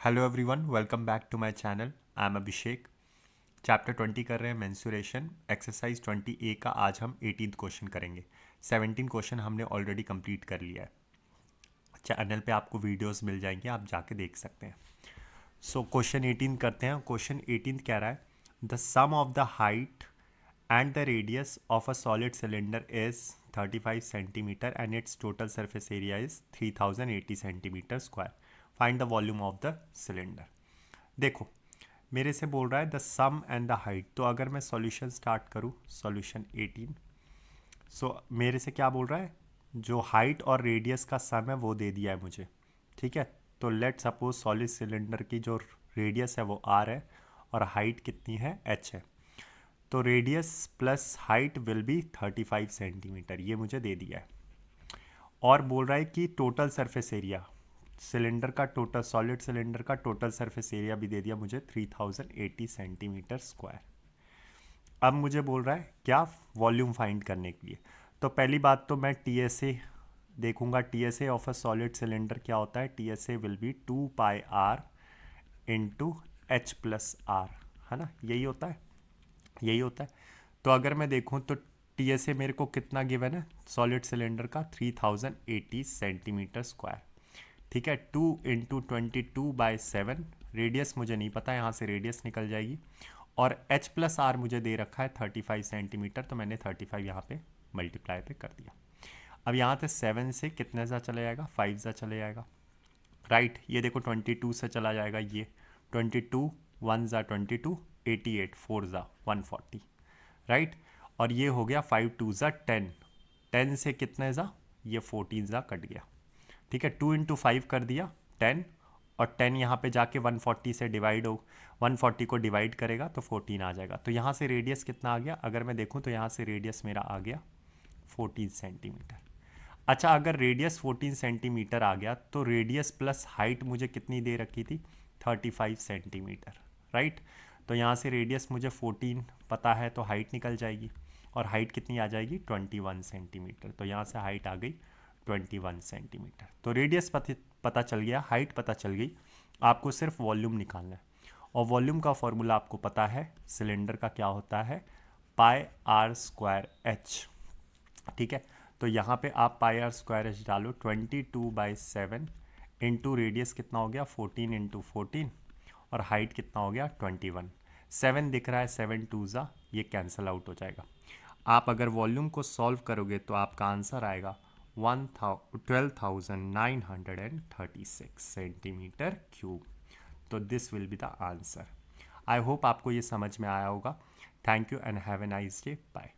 Hello everyone, welcome back to my channel. I am Abhishek. Chapter 20 कर रहे हैं mensuration. Exercise 20A का आज हम 18th क्वेश्चन करेंगे। 17 क्वेश्चन हमने ऑलरेडी कंप्लीट कर लिया है। चैनल पे आपको वीडियोस मिल जाएंगे, आप जाके देख सकते हैं। सो क्वेश्चन 18 करते हैं। क्वेश्चन 18 कह रहा है the sum of the height and the radius of a solid cylinder is 35 centimeter and its total surface area is 3080 centimeter square. Find the volume of the cylinder. देखो, मेरे से बोल रहा है the sum and the height. तो अगर मैं solution start करूँ, सॉल्यूशन 18। मेरे से क्या बोल रहा है, जो हाइट और रेडियस का सम है वो दे दिया है मुझे। ठीक है, तो लेट सपोज सॉलिड सिलेंडर की जो रेडियस है वो आर है और हाइट कितनी है, एच है। तो radius plus height will be 35 centimetre, ये मुझे दे दिया है। और बोल रहा है कि टोटल सरफेस एरिया सिलेंडर का, टोटल सॉलिड सिलेंडर का टोटल सरफेस एरिया भी दे दिया मुझे 3080 सेंटीमीटर स्क्वायर। अब मुझे बोल रहा है क्या, वॉल्यूम फाइंड करने के लिए। तो पहली बात तो मैं टी एस ए देखूंगा। T S A of a solid cylinder क्या होता है, T S A will be 2πr into H plus R, है ना, यही होता है, यही होता है। तो अगर मैं देखूं तो टी एस ए मेरे को कितना गिवन है, सॉलिड सिलेंडर का 3080 सेंटीमीटर स्क्वायर। ठीक है, 2 × 22/7। रेडियस मुझे नहीं पता, यहाँ से रेडियस निकल जाएगी। और एच प्लस आर मुझे दे रखा है 35 सेंटीमीटर, तो मैंने 35 यहाँ पे मल्टीप्लाई पे कर दिया। अब यहाँ से 7 से कितने सा चला जाएगा, 5 सा चले जाएगा। राइट, ये देखो 22 से चला जाएगा, ये 22 1 ज़ा 22, 88 4 ज़ा 140। राइट, और ये हो गया 5 2 ज़ा 10, 10 से कितने ज़ा, ये 14 ज़ा कट गया। ठीक है, 2 × 5 कर दिया 10, और 10 यहाँ पे जाके 140 से डिवाइड हो, 140 को डिवाइड करेगा तो 14 आ जाएगा। तो यहाँ से रेडियस कितना आ गया, अगर मैं देखूँ तो यहाँ से रेडियस मेरा आ गया 14 सेंटीमीटर। अच्छा, अगर रेडियस 14 सेंटीमीटर आ गया तो रेडियस प्लस हाइट मुझे कितनी दे रखी थी, 35 सेंटीमीटर। राइट, तो यहाँ से रेडियस मुझे 14 पता है, तो हाइट निकल जाएगी, और हाइट कितनी आ जाएगी, 21 सेंटीमीटर। तो यहाँ से हाइट आ गई 21 सेंटीमीटर। तो रेडियस पता चल गया, हाइट पता चल गई, आपको सिर्फ वॉल्यूम निकालना है। और वॉल्यूम का फॉर्मूला आपको पता है, सिलेंडर का क्या होता है, πr²h। ठीक है, तो यहाँ पे आप πr²h डालो, 22/7 इंटू रेडियस कितना हो गया, 14 × 14, और हाइट कितना हो गया, 21। 7 दिख रहा है, 7 2 ज़ा, ये कैंसिल आउट हो जाएगा। आप अगर वॉल्यूम को सॉल्व करोगे तो आपका आंसर आएगा 12,936 सेंटीमीटर क्यूब। तो this will be the answer. I hope आपको ये समझ में आया होगा। Thank you and have a nice day. Bye.